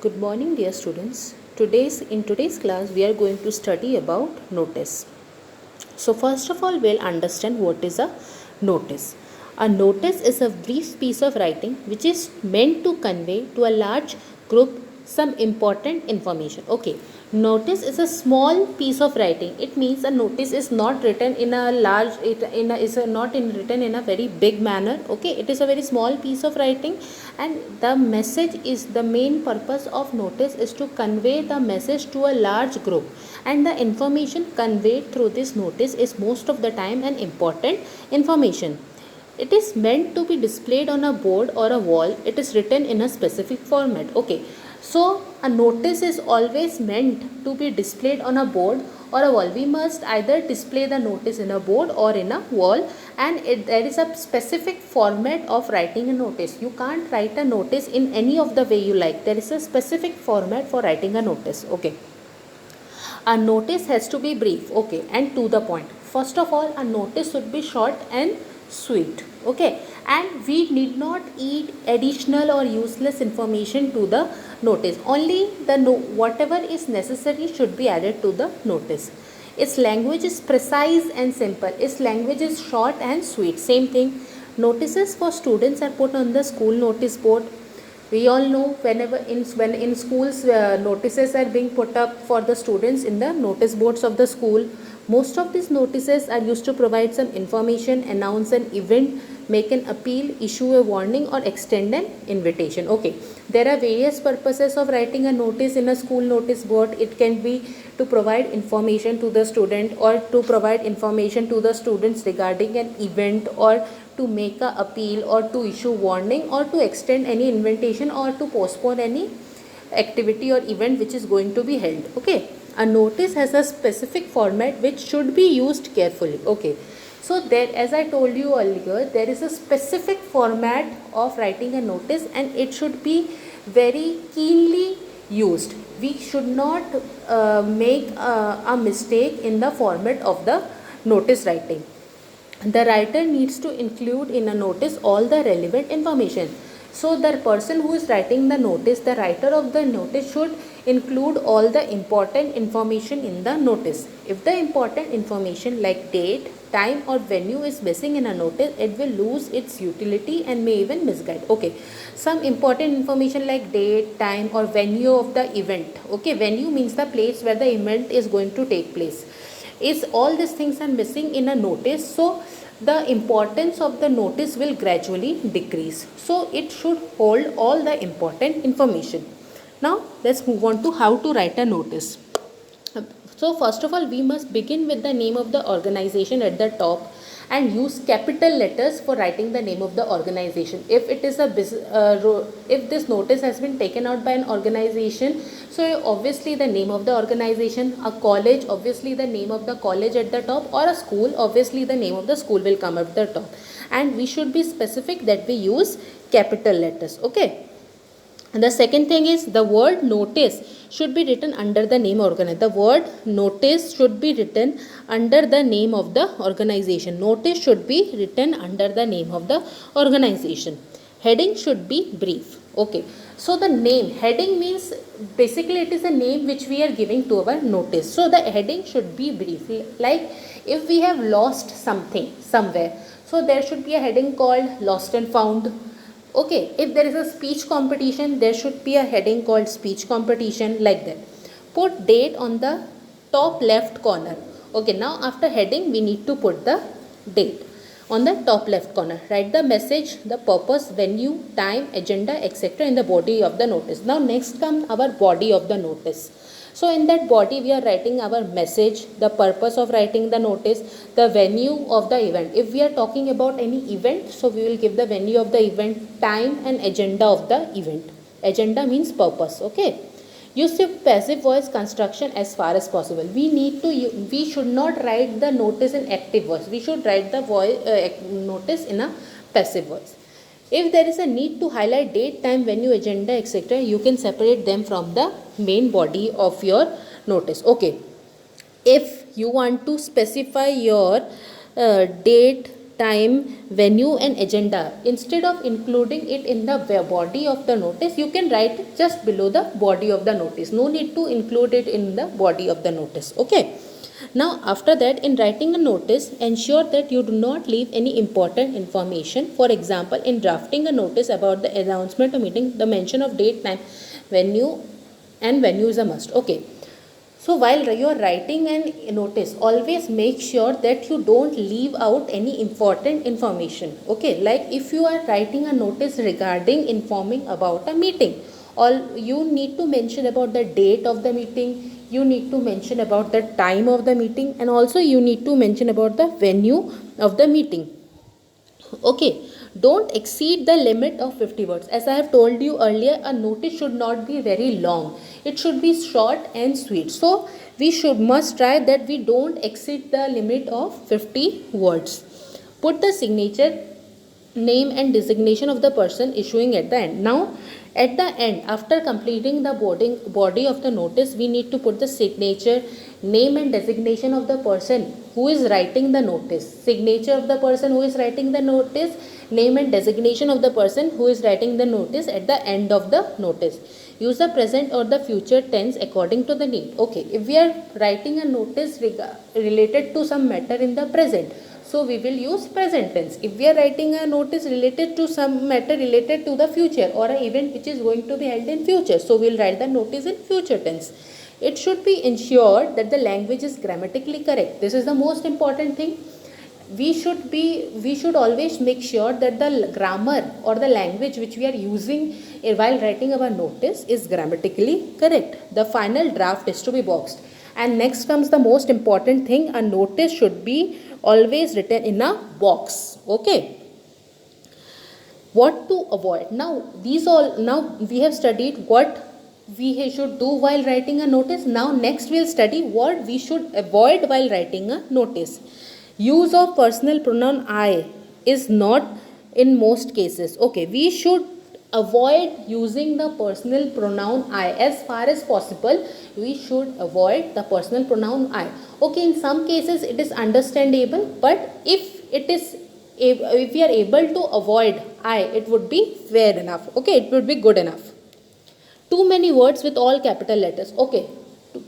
Good morning, dear students. In today's class, we are going to study about notice. So, first of all, we'll understand what is a notice. A notice is a brief piece of writing which is meant to convey to a large group some important information. Okay, notice is a small piece of writing. It means a notice is not written in a large, written in a very big manner. Okay, it is a very small piece of writing, and the message is the main purpose of notice is to convey the message to a large group, and the information conveyed through this notice is most of the time an important information. It is meant to be displayed on a board or a wall. It is written in a specific format. Okay, so a notice is always meant to be displayed on a board or a wall. We must either display the notice in a board or in a wall, and there is a specific format of writing a notice. You can't write a notice in any of the way you like. There is a specific format for writing a notice. Okay, a notice has to be brief, okay, and to the point. First of all, a notice should be short and sweet, okay, and we need not add additional or useless information to the notice. Only the whatever is necessary should be added to the notice. Its language is precise and simple. Its language is short and sweet. Same thing. Notices for students are put on the school notice board. We all know when in schools notices are being put up for the students in the notice boards of the school. Most of these notices are used to provide some information, announce an event, make an appeal, issue a warning, or extend an invitation. Okay, there are various purposes of writing a notice in a school notice board. It can be to provide information to the student, or to provide information to the students regarding an event, or to make a appeal, or to issue warning, or to extend any invitation, or to postpone any activity or event which is going to be held. Okay, a notice has a specific format which should be used carefully. Okay, so there, as I told you earlier, there is a specific format of writing a notice, and it should be very keenly used. We should not make a mistake in the format of the notice writing. The writer needs to include in a notice all the relevant information. So the person who is writing the notice, the writer of the notice, should include all the important information in the notice. If the important information like date, time, or venue is missing in a notice, it will lose its utility and may even misguide. Okay, some important information like date, time, or venue of the event. Okay, venue means the place where the event is going to take place. Is all these things are missing in a notice, so the importance of the notice will gradually decrease. So it should hold all the important information. Now let's move on to how to write a notice. So first of all, we must begin with the name of the organization at the top and use capital letters for writing the name of the organization. If it is if this notice has been taken out by an organization, so obviously the name of the organization, a college, obviously the name of the college at the top, or a school, obviously the name of the school will come at the top. And we should be specific that we use capital letters. Okay. And the second thing is the word notice should be written under the name organization. The word notice should be written under the name of the organization. Notice should be written under the name of the organization. Heading should be brief. Okay. So the name, heading means basically it is a name which we are giving to our notice. So the heading should be brief. Like if we have lost something somewhere, so there should be a heading called lost and found. Okay, if there is a speech competition, there should be a heading called speech competition, like that. Put date on the top left corner. Okay, now after heading, we need to put the date on the top left corner. Write the message, the purpose, venue, time, agenda, etc. in the body of the notice. Now next comes our body of the notice. So in that body, we are writing our message, the purpose of writing the notice, the venue of the event. If we are talking about any event, so we will give the venue of the event, time, and agenda of the event. Agenda means purpose. Okay. Use your passive voice construction as far as possible. We should not write the notice in active voice. We should write the notice in a passive voice. If there is a need to highlight date, time, venue, agenda, etc., you can separate them from the main body of your notice. Okay. If you want to specify your date, time, venue and agenda. Instead of including it in the body of the notice, you can write it just below the body of the notice. No need to include it in the body of the notice. Okay. Now after that, in writing a notice, ensure that you do not leave any important information. For example, in drafting a notice about the announcement of meeting, the mention of date, time, venue and venue is a must. Okay. So while you are writing a notice, always make sure that you don't leave out any important information. Okay, like if you are writing a notice regarding informing about a meeting, all you need to mention about the date of the meeting, you need to mention about the time of the meeting, and also you need to mention about the venue of the meeting. Okay, don't exceed the limit of 50 words. As I have told you earlier, a notice should not be very long. It should be short and sweet. So we must try that we don't exceed the limit of 50 words. Put the signature, name and designation of the person issuing at the end. Now at the end, after completing the body of the notice, we need to put the signature, name and designation of the person who is writing the notice. Signature of the person who is writing the notice, name and designation of the person who is writing the notice at the end of the notice. Use the present or the future tense according to the need. Okay, if we are writing a notice related to some matter in the present, so we will use present tense. If we are writing a notice related to some matter related to the future or an event which is going to be held in future, so we will write the notice in future tense. It should be ensured that the language is grammatically correct. This is the most important thing. We should always make sure that the grammar or the language which we are using while writing our notice is grammatically correct. The final draft is to be boxed. And next comes the most important thing, a notice should be always written in a box. Okay. What to avoid? Now we have studied what we should do while writing a notice. Now next we'll study what we should avoid while writing a notice. Use of personal pronoun I is not in most cases. Okay, we should avoid using the personal pronoun I as far as possible. We should avoid the personal pronoun I. Okay, in some cases it is understandable, but if we are able to avoid I, it would be fair enough. Okay, it would be good enough. Too many words with all capital letters. Okay,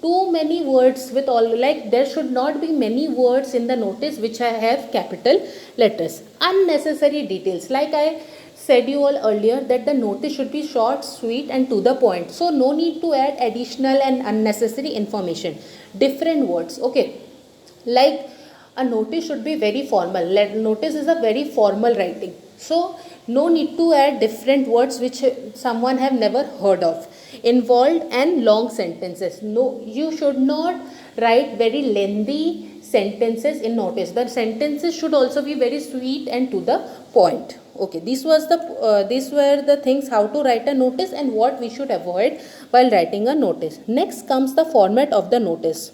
too many words with all, like there should not be many words in the notice which have capital letters. Unnecessary details, like I said you all earlier that the notice should be short, sweet and to the point. So no need to add additional and unnecessary information. Different words. Okay, like a notice should be very formal. Notice is a very formal writing. So no need to add different words which someone have never heard of. Involved and long sentences. No, you should not write very lengthy sentences in notice. The sentences should also be very sweet and to the point. Okay, these were the things how to write a notice and what we should avoid while writing a notice. Next comes the format of the notice.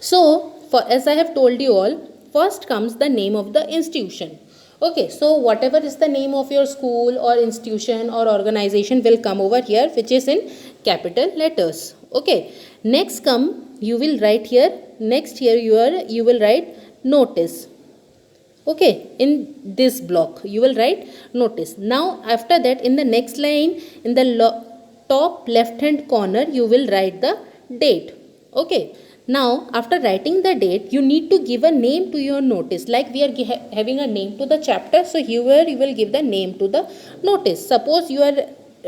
So, as I have told you all, first comes the name of the institution. Okay, so whatever is the name of your school or institution or organization will come over here, which is in capital letters. Okay, next you will write here, you will write notice. Okay, in this block you will write notice. Now after that, in the next line, in the top left hand corner, you will write the date. Okay. Now, after writing the date, you need to give a name to your notice. Like we are having a name to the chapter. So, here you will give the name to the notice. Suppose you are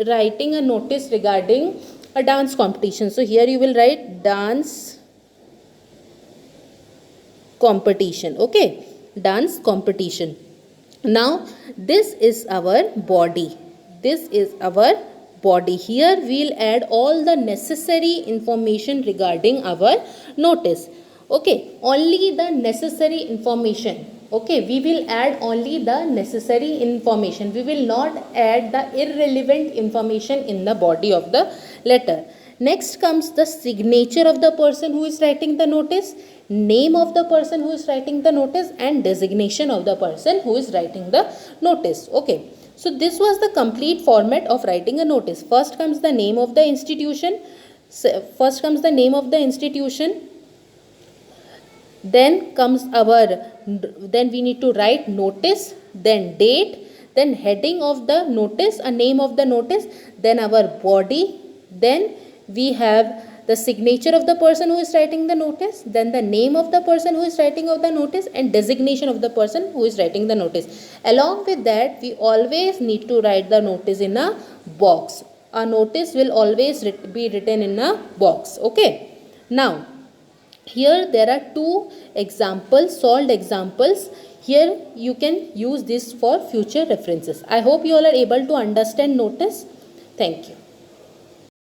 writing a notice regarding a dance competition. So, here you will write dance competition. Okay, dance competition. Now, this is our body. This is our body. Here we'll add all the necessary information regarding our notice. Okay, only the necessary information. Okay, we will add only the necessary information. We will not add the irrelevant information in the body of the letter. Next comes the signature of the person who is writing the notice, name of the person who is writing the notice, and designation of the person who is writing the notice. Okay. So this was the complete format of writing a notice. First comes the name of the institution. then comes our, then we need to write notice, then date, then heading of the notice, a name of the notice, then our body, then we have the signature of the person who is writing the notice, then the name of the person who is writing of the notice, and designation of the person who is writing the notice. Along with that, we always need to write the notice in a box. A notice will always be written in a box. Okay. Now, here there are two examples, solved examples. Here you can use this for future references. I hope you all are able to understand notice. Thank you.